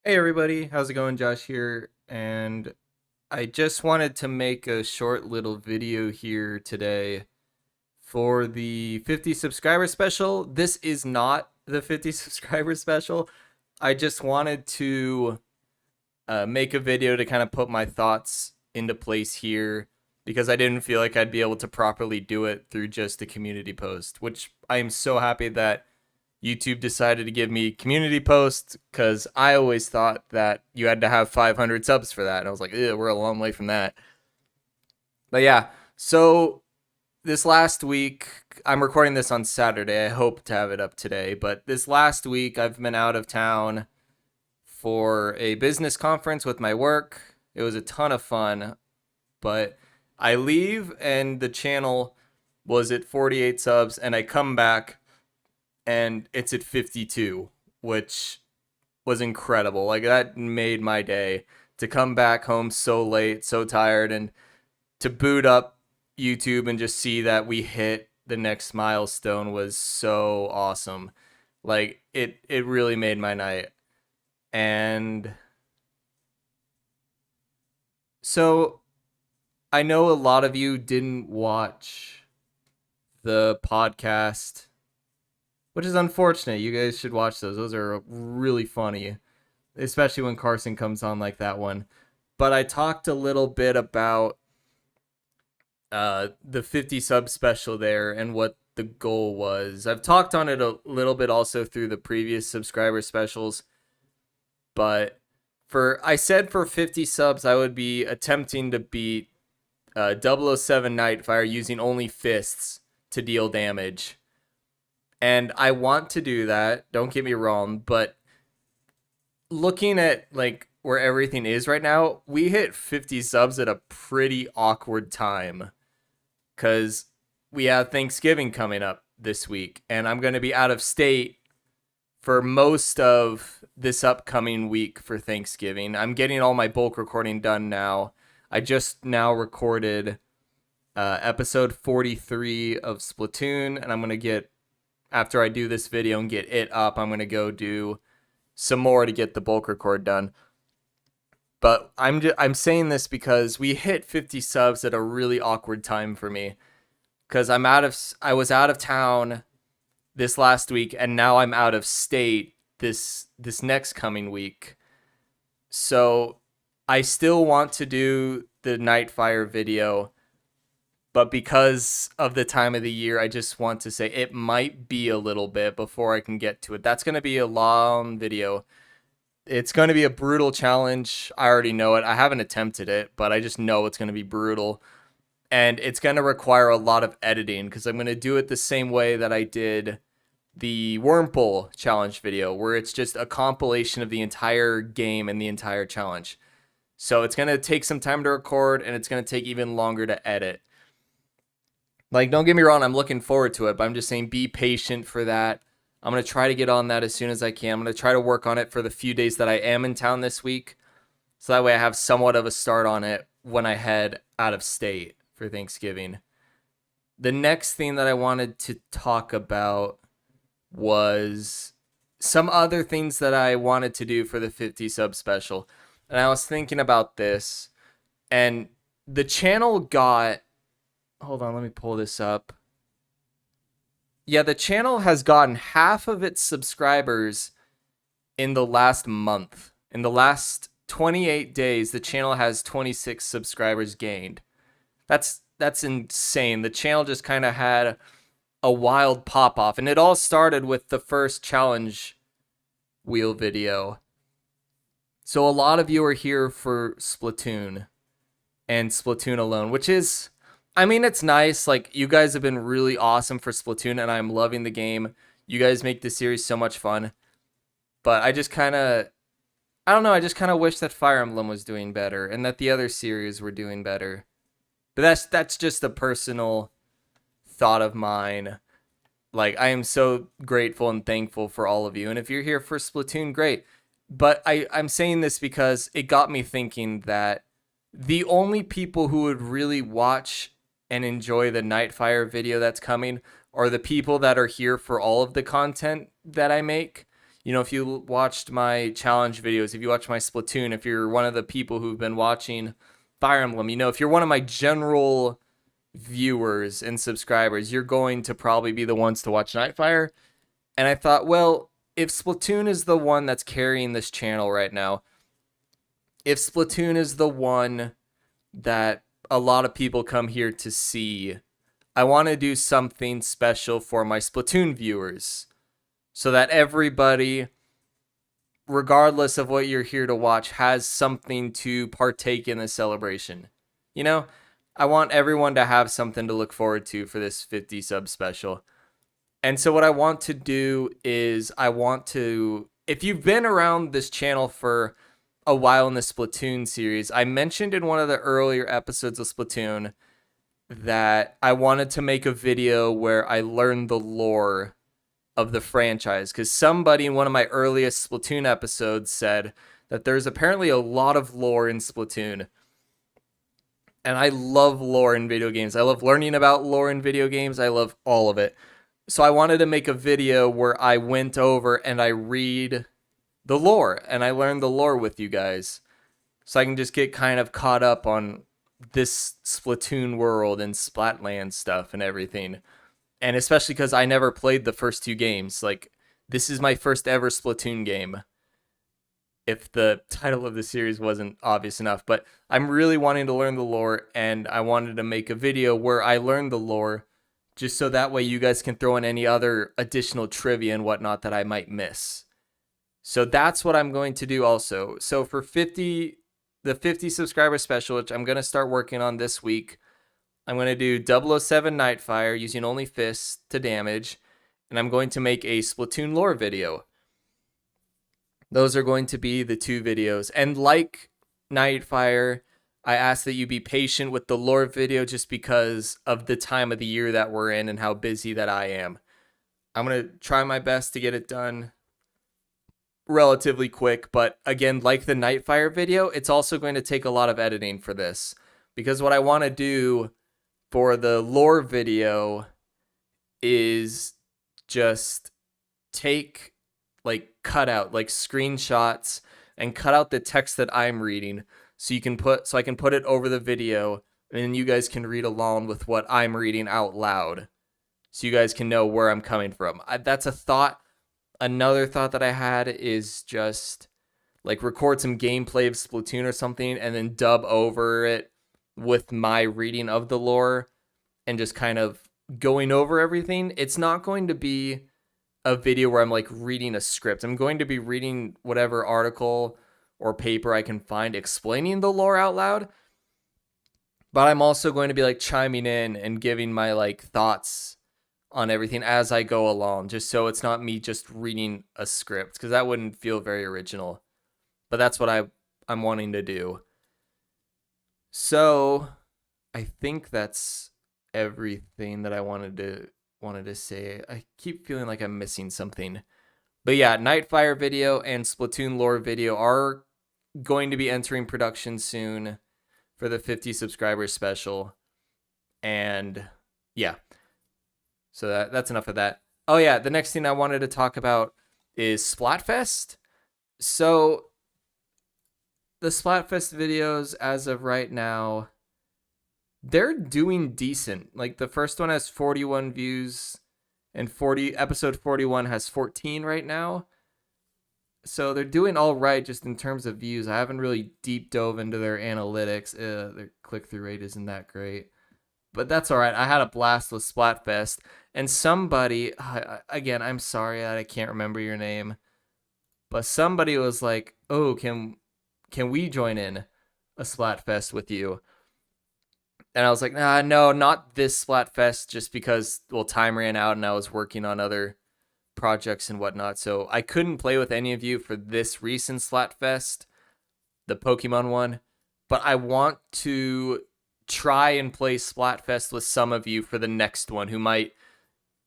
Hey everybody, how's it going? Josh here, and I just wanted to make a short little video here today for the 50 subscriber special. This is not the 50 subscriber special. I just wanted to make a video to kind of put my thoughts into place here because I didn't feel like I'd be able to properly do it through just a community post, which I am so happy that YouTube decided to give me community posts because I always thought that you had to have 500 subs for that. And I was like, we're a long way from that. But yeah, so this last week, I'm recording this on Saturday. I hope to have it up today. But this last week, I've been out of town for a business conference with my work. It was a ton of fun. But I leave and the channel was at 48 subs, and I come back and it's at 52, which was incredible. Like that made my day to come back home so late, so tired, and to boot up YouTube and just see that we hit the next milestone was so awesome. Like it really made my night. And so I know a lot of you didn't watch the podcast, which is unfortunate. You guys should watch those. Those are really funny, especially when Carson comes on like that one. But I talked a little bit about the 50 sub special there and what the goal was. I've talked on it a little bit also through the previous subscriber specials, but I said for 50 subs I would be attempting to beat 007 Nightfire using only fists to deal damage. And I want to do that, don't get me wrong, but looking at like where everything is right now, we hit 50 subs at a pretty awkward time because we have Thanksgiving coming up this week, and I'm going to be out of state for most of this upcoming week for Thanksgiving. I'm getting all my bulk recording done now. I just now recorded episode 43 of Splatoon, and I'm going to get, after I do this video and get it up, I'm going to go do some more to get the bulk record done. But I'm saying this because we hit 50 subs at a really awkward time for me because I was out of town this last week, and now I'm out of state this next coming week. So I still want to do the Nightfire video, but because of the time of the year, I just want to say it might be a little bit before I can get to it. That's going to be a long video. It's going to be a brutal challenge. I already know it. I haven't attempted it, but I just know it's going to be brutal. And it's going to require a lot of editing because I'm going to do it the same way that I did the Wormhole challenge video, where it's just a compilation of the entire game and the entire challenge. So it's going to take some time to record, and it's going to take even longer to edit. Like, don't get me wrong, I'm looking forward to it, but I'm just saying be patient for that. I'm going to try to get on that as soon as I can. I'm going to try to work on it for the few days that I am in town this week. So that way I have somewhat of a start on it when I head out of state for Thanksgiving. The next thing that I wanted to talk about was some other things that I wanted to do for the 50 sub special. And I was thinking about this, and the channel got, hold on, let me pull this up. Yeah, the channel has gotten half of its subscribers in the last month. In the last 28 days, the channel has 26 subscribers gained. That's insane. The channel just kind of had a wild pop off, and it all started with the first challenge wheel video. So a lot of you are here for Splatoon and Splatoon alone, which is, I mean, it's nice. Like, you guys have been really awesome for Splatoon, and I'm loving the game. You guys make the series so much fun. But I just kind of, I don't know, I just kind of wish that Fire Emblem was doing better and that the other series were doing better. But that's just a personal thought of mine. Like, I am so grateful and thankful for all of you. And if you're here for Splatoon, great. But I'm saying this because it got me thinking that the only people who would really watch and enjoy the Nightfire video that's coming are the people that are here for all of the content that I make. if you watched my challenge videos, if you watch my Splatoon, if you're one of the people who've been watching Fire Emblem, if you're one of my general viewers and subscribers, you're going to probably be the ones to watch Nightfire. And I thought, well, if Splatoon is the one that's carrying this channel right now, if Splatoon is the one that a lot of people come here to see, I want to do something special for my Splatoon viewers so that everybody, regardless of what you're here to watch, has something to partake in the celebration. I want everyone to have something to look forward to for this 50 sub special. And so what I want to do is if you've been around this channel for a while in the Splatoon series, I mentioned in one of the earlier episodes of Splatoon that I wanted to make a video where I learned the lore of the franchise, because somebody in one of my earliest Splatoon episodes said that there's apparently a lot of lore in Splatoon. And I love lore in video games. I love learning about lore in video games. I love all of it. So I wanted to make a video where I went over and I read the lore and I learned the lore with you guys. So I can just get kind of caught up on this Splatoon world and Splatland stuff and everything. And especially because I never played the first two games. Like, this is my first ever Splatoon game, if the title of the series wasn't obvious enough. But I'm really wanting to learn the lore, and I wanted to make a video where I learned the lore, just so that way you guys can throw in any other additional trivia and whatnot that I might miss. So that's what I'm going to do also. So for the 50 subscriber special, which I'm going to start working on this week, I'm going to do 007 Nightfire using only fists to damage, and I'm going to make a Splatoon lore video. Those are going to be the two videos. And like Nightfire, I ask that you be patient with the lore video just because of the time of the year that we're in and how busy that I am. I'm going to try my best to get it done relatively quick, but again, like the Nightfire video, it's also going to take a lot of editing for this, because what I want to do for the lore video is just take cut out screenshots and cut out the text that I'm reading so I can put it over the video, and then you guys can read along with what I'm reading out loud so you guys can know where I'm coming from. That's a thought. Another thought that I had is just record some gameplay of Splatoon or something and then dub over it with my reading of the lore and just kind of going over everything. It's not going to be a video where I'm reading a script. I'm going to be reading whatever article or paper I can find explaining the lore out loud. But I'm also going to be chiming in and giving my thoughts on everything as I go along, just so it's not me just reading a script, because that wouldn't feel very original. But that's what I'm wanting to do. So I think that's everything that I wanted to say. I keep feeling like I'm missing something. But yeah, Nightfire video and Splatoon lore video are going to be entering production soon for the 50 subscribers special. And yeah. So that's enough of that. Oh yeah, the next thing I wanted to talk about is Splatfest. So the Splatfest videos as of right now, they're doing decent. The first one has 41 views and episode 41 has 14 right now. So they're doing all right just in terms of views. I haven't really deep dove into their analytics. Their click-through rate isn't that great. But that's all right. I had a blast with Splatfest. And somebody, again, I'm sorry that I can't remember your name, but somebody was like, oh, can we join in a Splatfest with you? And I was like, no, not this Splatfest, just because, time ran out and I was working on other projects and whatnot. So I couldn't play with any of you for this recent Splatfest, the Pokemon one. But I want to try and play Splatfest with some of you for the next one who might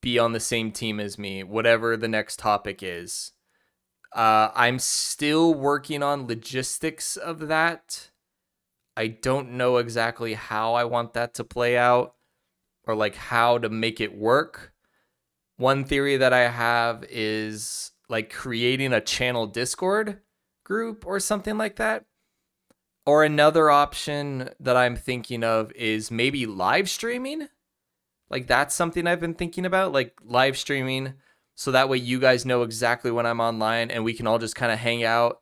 be on the same team as me, whatever the next topic is. I'm still working on logistics of that. I don't know exactly how I want that to play out or how to make it work. One theory that I have is like creating a channel Discord group or something like that. Or another option that I'm thinking of is maybe live streaming. Like that's something I've been thinking about, like live streaming, so that way you guys know exactly when I'm online and we can all just kind of hang out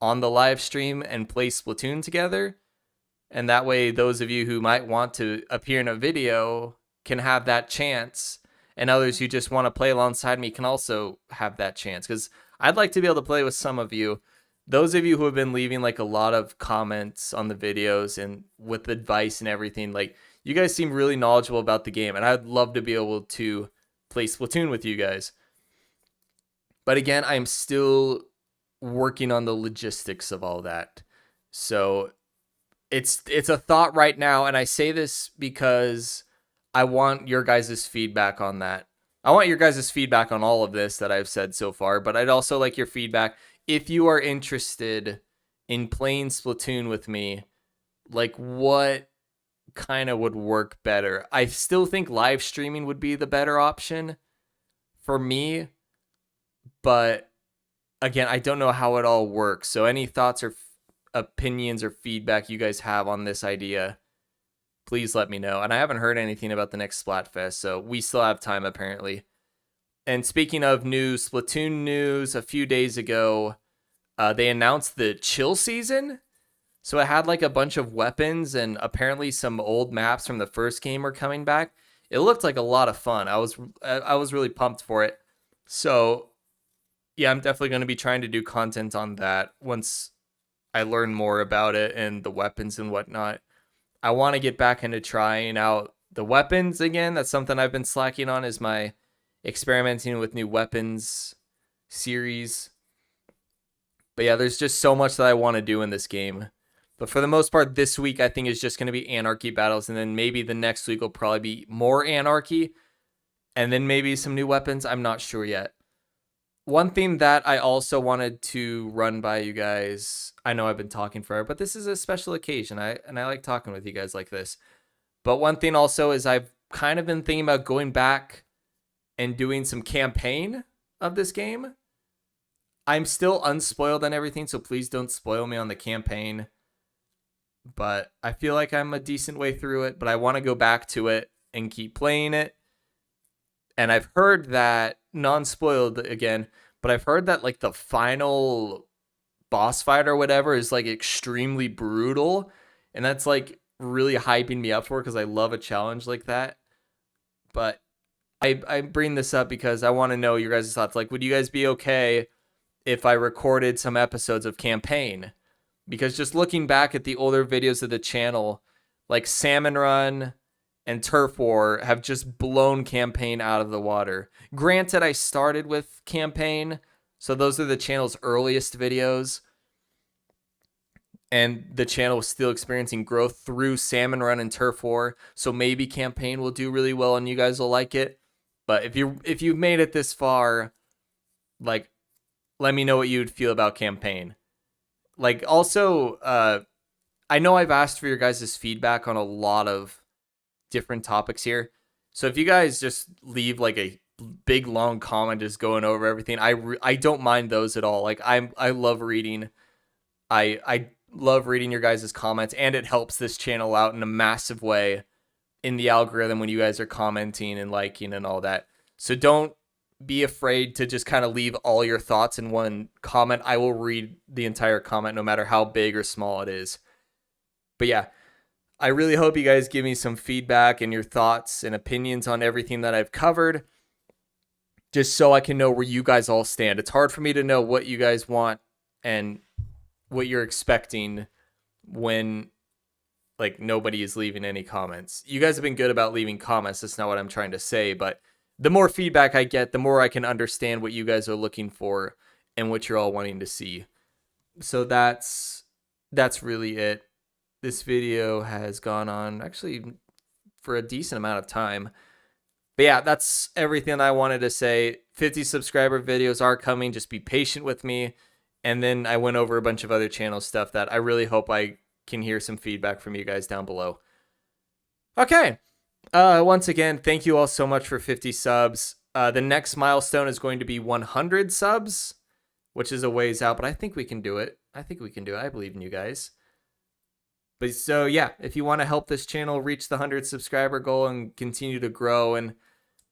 on the live stream and play Splatoon together. And that way those of you who might want to appear in a video can have that chance, and others who just want to play alongside me can also have that chance, because I'd like to be able to play with some of you. Those of you who have been leaving like a lot of comments on the videos and with advice and everything, like you guys seem really knowledgeable about the game, and I'd love to be able to play Splatoon with you guys. But again, I'm still working on the logistics of all that. So it's a thought right now, and I say this because I want your guys' feedback on that. I want your guys' feedback on all of this that I've said so far, but I'd also like your feedback if you are interested in playing Splatoon with me. Like, what kind of would work better? I still think live streaming would be the better option for me, but again, I don't know how it all works. So any thoughts or opinions or feedback you guys have on this idea, please let me know. And I haven't heard anything about the next Splatfest, so we still have time apparently. And speaking of news, Splatoon news, a few days ago, they announced the chill season. So it had like a bunch of weapons, and apparently some old maps from the first game are coming back. It looked like a lot of fun. I was really pumped for it. So yeah, I'm definitely going to be trying to do content on that once I learn more about it and the weapons and whatnot. I want to get back into trying out the weapons again. That's something I've been slacking on, is my experimenting with new weapons series. But yeah, there's just so much that I want to do in this game. But for the most part, this week I think is just going to be Anarchy battles, and then maybe the next week will probably be more Anarchy, and then maybe some new weapons. I'm not sure yet. One thing that I also wanted to run by you guys, I know I've been talking forever, but this is a special occasion. I like talking with you guys like this. But one thing also is I've kind of been thinking about going back and doing some campaign of this game. I'm still unspoiled on everything, so please don't spoil me on the campaign. But I feel like I'm a decent way through it, but I want to go back to it and keep playing it. And I've heard that, non-spoiled again, but I've heard that like the final boss fight or whatever is like extremely brutal. And that's like really hyping me up for it, because I love a challenge like that. But I bring this up because I want to know your guys' thoughts. Like, would you guys be okay if I recorded some episodes of campaign? Because just looking back at the older videos of the channel, like Salmon Run and Turf War have just blown campaign out of the water. Granted, I started with campaign, so those are the channel's earliest videos, and the channel was still experiencing growth through Salmon Run and Turf War, so maybe campaign will do really well and you guys will like it. But if you've made it this far, like, let me know what you'd feel about campaign. Like, also, I know I've asked for your guys' feedback on a lot of different topics here. So if you guys just leave like a big long comment just going over everything, I don't mind those at all. Like, I love reading. I love reading your guys' comments, and it helps this channel out in a massive way in the algorithm when you guys are commenting and liking and all that. So don't be afraid to just kind of leave all your thoughts in one comment. I will read the entire comment no matter how big or small it is. But yeah, I really hope you guys give me some feedback and your thoughts and opinions on everything that I've covered, just so I can know where you guys all stand. It's hard for me to know what you guys want and what you're expecting when like nobody is leaving any comments. You guys have been good about leaving comments. That's not what I'm trying to say, but the more feedback I get, the more I can understand what you guys are looking for and what you're all wanting to see. So that's really it. This video has gone on actually for a decent amount of time. But yeah, that's everything I wanted to say. 50 subscriber videos are coming. Just be patient with me. And then I went over a bunch of other channel stuff that I really hope I can hear some feedback from you guys down below. Okay. Once again, thank you all so much for 50 subs. The next milestone is going to be 100 subs, which is a ways out, but I think we can do it. I believe in you guys. But so yeah, if you want to help this channel reach the 100 subscriber goal and continue to grow and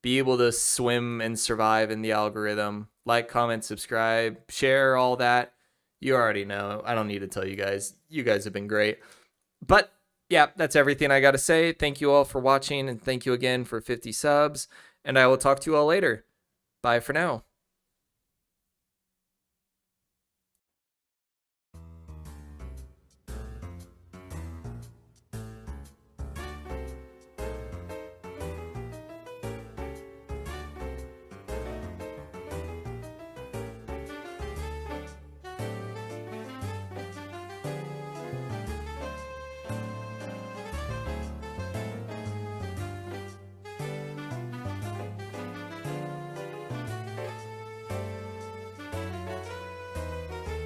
be able to swim and survive in the algorithm, like, comment, subscribe, share, all that. You already know. I don't need to tell you guys. You guys have been great. But yeah, that's everything I got to say. Thank you all for watching, and thank you again for 50 subs. And I will talk to you all later. Bye for now.